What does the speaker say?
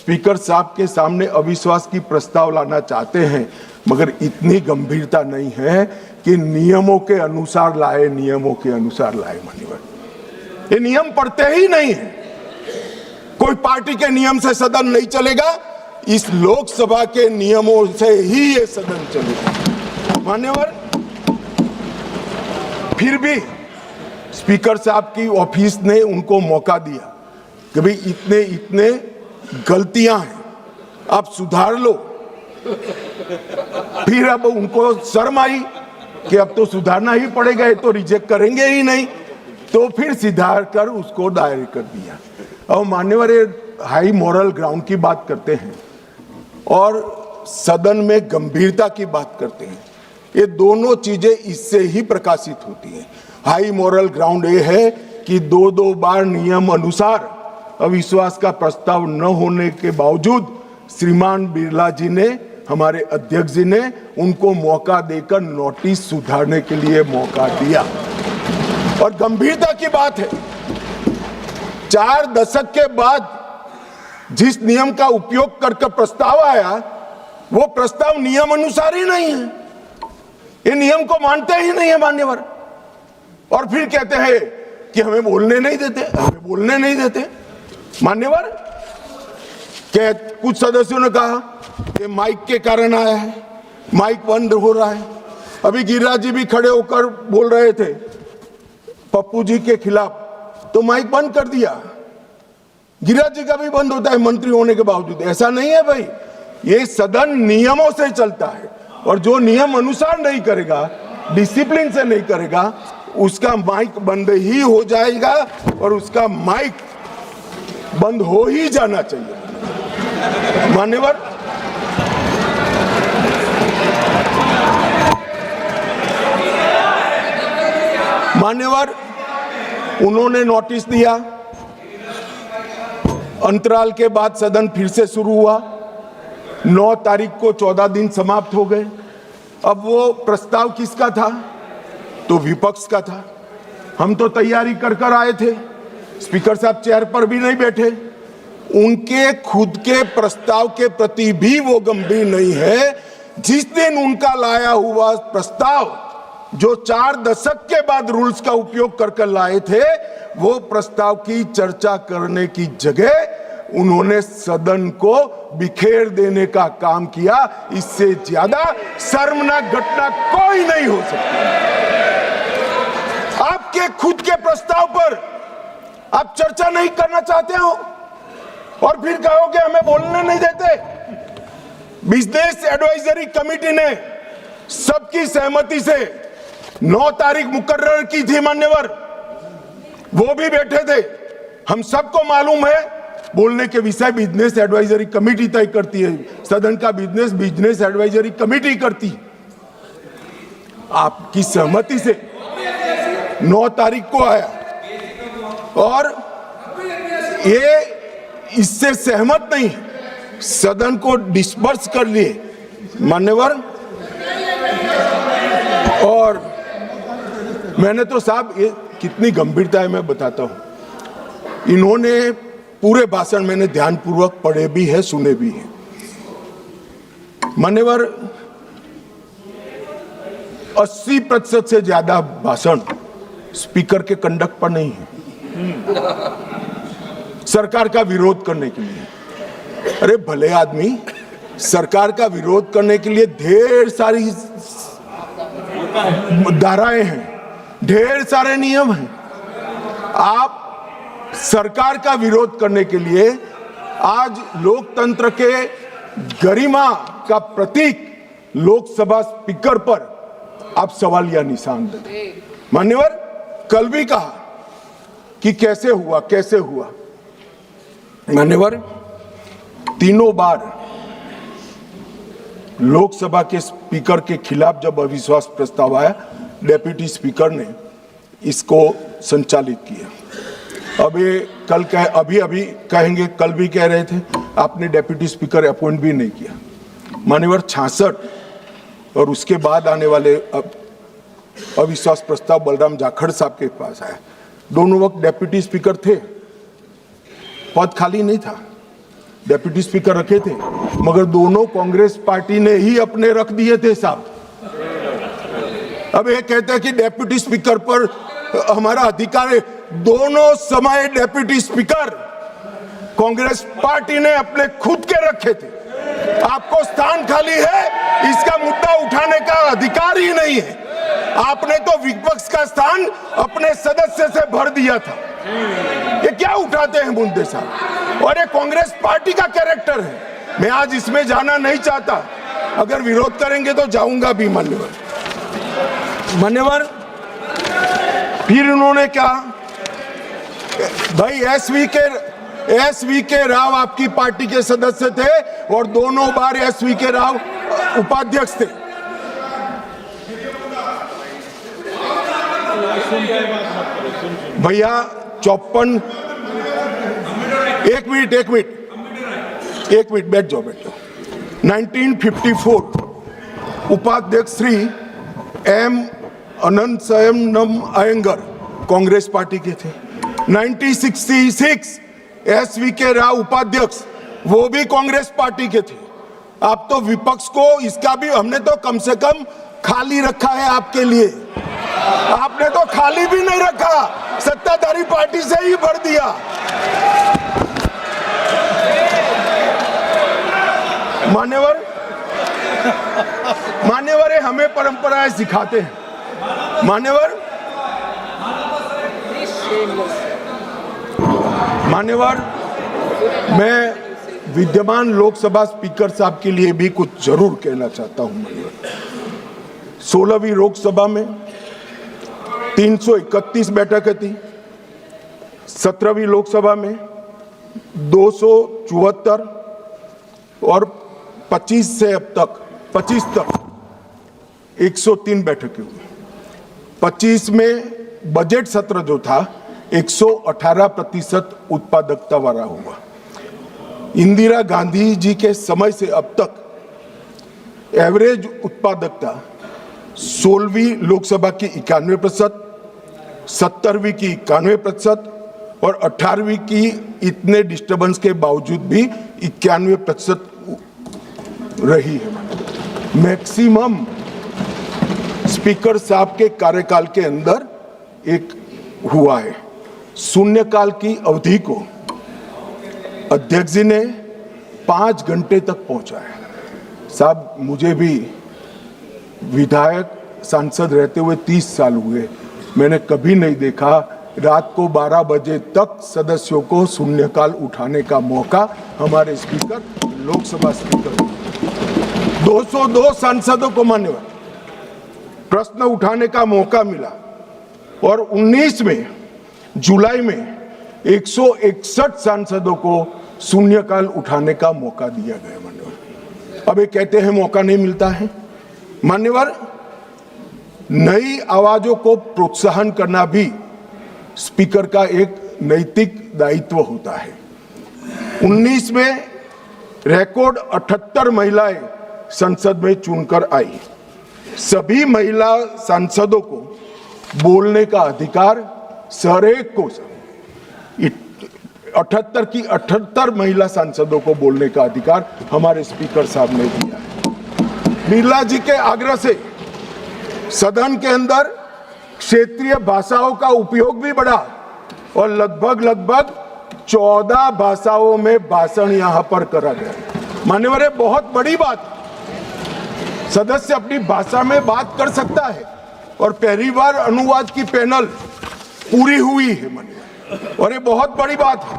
Speaker साहब के सामने अविश्वास की प्रस्ताव लाना चाहते हैं, मगर इतनी गंभीरता नहीं है कि नियमों के अनुसार लाए, नियमों के अनुसार लाए। माननीय, ये नियम पढ़ते ही नहीं है। कोई पार्टी के नियम से सदन नहीं चलेगा, इस लोकसभा के नियमों से ही ये सदन चलेगा। मान्यवर, फिर भी स्पीकर साहब की ऑफिस ने उनको मौका दिया कि भाई इतने इतने गलतियां हैं, आप सुधार लो। फिर अब उनको शर्म आई कि अब तो सुधारना ही पड़ेगा, ये तो रिजेक्ट करेंगे ही नहीं, तो फिर सुधार कर उसको दायर कर दिया। और मान्यवर, ये हाई मॉरल ग्राउंड की बात करते हैं और सदन में गंभीरता की बात करते हैं, ये दोनों चीजें इससे ही प्रकाशित होती हैं। हाई मॉरल ग्राउंड ये है कि दो बार नियम अनुसार अविश्वास का प्रस्ताव न होने के बावजूद श्रीमान बिरला जी ने, हमारे अध्यक्ष जी ने उनको मौका देकर नोटिस सुधारने के लिए मौका दिया। और गंभीरता की बात है, 4 दशक के बाद जिस नियम का उपयोग करके प्रस्ताव आया, वो प्रस्ताव नियम अनुसार ही नहीं है। ये नियम को मानते ही नहीं है मान्यवर, और फिर कहते हैं कि हमें बोलने नहीं देते, हमें बोलने नहीं देते। मान्यवर, कुछ सदस्यों ने कहा कि माइक के कारण आया है, माइक बंद हो रहा है। अभी गिरिराज जी भी खड़े होकर बोल रहे थे पप्पू जी के खिलाफ, तो माइक बंद कर दिया। गिरिराज जी का भी बंद होता है मंत्री होने के बावजूद। ऐसा नहीं है भाई, ये सदन नियमों से चलता है, और जो नियम अनुसार नहीं करेगा, डिसिप्लिन से नहीं करेगा, उसका माइक बंद ही हो जाएगा, और उसका माइक बंद हो ही जाना चाहिए। मान्यवर, उन्होंने नोटिस दिया, अंतराल के बाद सदन फिर से शुरू हुआ। 9 तारीख को 14 दिन समाप्त हो गए। अब वो प्रस्ताव किसका था? तो विपक्ष का था। हम तो तैयारी कर आए थे, स्पीकर साहब चेयर पर भी नहीं बैठे। उनके खुद के प्रस्ताव के प्रति भी वो गंभीर नहीं है। जिस दिन उनका लाया हुआ प्रस्ताव, जो 4 दशक के बाद रूल्स का उपयोग कर लाए थे, वो प्रस्ताव की चर्चा करने की जगह उन्होंने सदन को बिखेर देने का काम किया। इससे ज्यादा शर्मनाक घटना कोई नहीं हो सकती। आपके खुद के प्रस्ताव पर आप चर्चा नहीं करना चाहते हो और फिर कहोगे हमें बोलने नहीं देते। बिजनेस एडवाइजरी कमेटी ने सबकी सहमति से 9 तारीख मुकर्रर की थी मान्यवर, वो भी बैठे थे। हम सबको मालूम है बोलने के विषय बिजनेस एडवाइजरी कमेटी तय करती है, सदन का बिजनेस एडवाइजरी कमेटी करती। आपकी सहमति से 9 तारीख को आया और ये इससे सहमत नहीं, सदन को डिस्पर्स कर लिए मान्यवर। और मैंने तो साहब, ये कितनी गंभीरता है मैं बताता हूं। इन्होंने पूरे भाषण मैंने ध्यानपूर्वक पढ़े भी है, सुने भी है मान्यवर। 80% से ज्यादा भाषण स्पीकर के कंडक्ट पर नहीं है, सरकार का विरोध करने के लिए। अरे भले आदमी, सरकार का विरोध करने के लिए ढेर सारी धाराएं हैं, ढेर सारे नियम हैं। आप सरकार का विरोध करने के लिए आज लोकतंत्र के गरिमा का प्रतीक लोकसभा स्पीकर पर आप सवालिया निशान देते। मान्यवर, कल भी कहा कि कैसे हुआ। मान्यवर, तीनों बार लोकसभा के स्पीकर के खिलाफ जब अविश्वास प्रस्ताव आया, डेप्यूटी स्पीकर ने इसको संचालित किया। अब ये कल अभी कहेंगे, कल भी कह रहे थे आपने डेप्यूटी स्पीकर अपॉइंट भी नहीं किया। मान्यवर, 66 और उसके बाद आने वाले अविश्वास प्रस्ताव बलराम जाखड़ साहब के पास आया। दोनों वक्त डेप्यूटी स्पीकर थे, पद खाली नहीं था। डेप्यूटी स्पीकर रखे थे, मगर दोनों कांग्रेस पार्टी ने ही अपने रख दिए थे साहब। अब ये कहते हैं कि डेप्यूटी स्पीकर पर हमारा अधिकार है। दोनों समय डेप्यूटी स्पीकर कांग्रेस पार्टी ने अपने खुद के रखे थे। आपको स्थान खाली है, इसका मुद्दा उठाने का अधिकार ही नहीं है। आपने तो विपक्ष का स्थान अपने सदस्य से भर दिया था। ये क्या उठाते हैं मुद्दे साहब, और ये कांग्रेस पार्टी का कैरेक्टर है। मैं आज इसमें जाना नहीं चाहता, अगर विरोध करेंगे तो जाऊंगा भी। मान्यवर फिर उन्होंने कहा, भाई एसवी के राव आपकी पार्टी के सदस्य थे और दोनों बार एसवी के राव उपाध्यक्ष थे। भैया 54 एक मिनट बैठ जाओ। 1954 उपाध्यक्ष श्री एम अनंतशयनम अयंगर कांग्रेस पार्टी के थे। 1966 एसवी के राव उपाध्यक्ष, वो भी कांग्रेस पार्टी के थे। आप तो विपक्ष को इसका भी, हमने तो कम से कम खाली रखा है आपके लिए, आपने तो खाली भी नहीं रखा, सत्ताधारी पार्टी से ही भर दिया। मान्यवर हमें परंपराएं सिखाते हैं। मान्यवर मैं विद्यमान लोकसभा स्पीकर साहब के लिए भी कुछ जरूर कहना चाहता हूं। मान्यवर 16वीं लोकसभा में 331 बैठकें थी, 17वीं लोकसभा में 274 और 25 से अब तक 25 तक 103 बैठकें हुई। 25 में बजट सत्र जो था 118% उत्पादकता वाला हुआ। इंदिरा गांधी जी के समय से अब तक एवरेज उत्पादकता 16वीं लोकसभा की 91%, 17वीं की 91% और 18वीं की इतने डिस्टर्बेंस के बावजूद भी 91% रही है। मैक्सिमम स्पीकर साहब के कार्यकाल के अंदर एक हुआ है। शून्यकाल की अवधि को अध्यक्ष जी ने 5 घंटे तक पहुंचाया। साहब मुझे भी विधायक सांसद रहते हुए 30 साल हुए, मैंने कभी नहीं देखा रात को 12 बजे तक सदस्यों को शून्यकाल उठाने का मौका हमारे स्पीकर, लोकसभा स्पीकर 202 सांसदों को मान्यवर प्रश्न उठाने का मौका मिला और 19 में जुलाई में 161 सांसदों को शून्यकाल उठाने का मौका दिया गया। मान्यवर अब ये कहते हैं मौका नहीं मिलता है। मान्यवर नई आवाजों को प्रोत्साहन करना भी स्पीकर का एक नैतिक दायित्व होता है। 19 में रिकॉर्ड 78 महिलाएं संसद में चुनकर आई। सभी महिला सांसदों को बोलने का अधिकार हरेक को 78 की 78 महिला सांसदों को बोलने का अधिकार हमारे स्पीकर साहब ने दिया है। बिरला जी के आग्रह से सदन के अंदर क्षेत्रीय भाषाओं का उपयोग भी बढ़ा और लगभग 14 भाषाओं में भाषण यहां पर करा गया। मान्यवर ये बहुत बड़ी बात, सदस्य अपनी भाषा में बात कर सकता है और पहली बार अनुवाद की पैनल पूरी हुई है मान्यवर, और ये बहुत बड़ी बात है।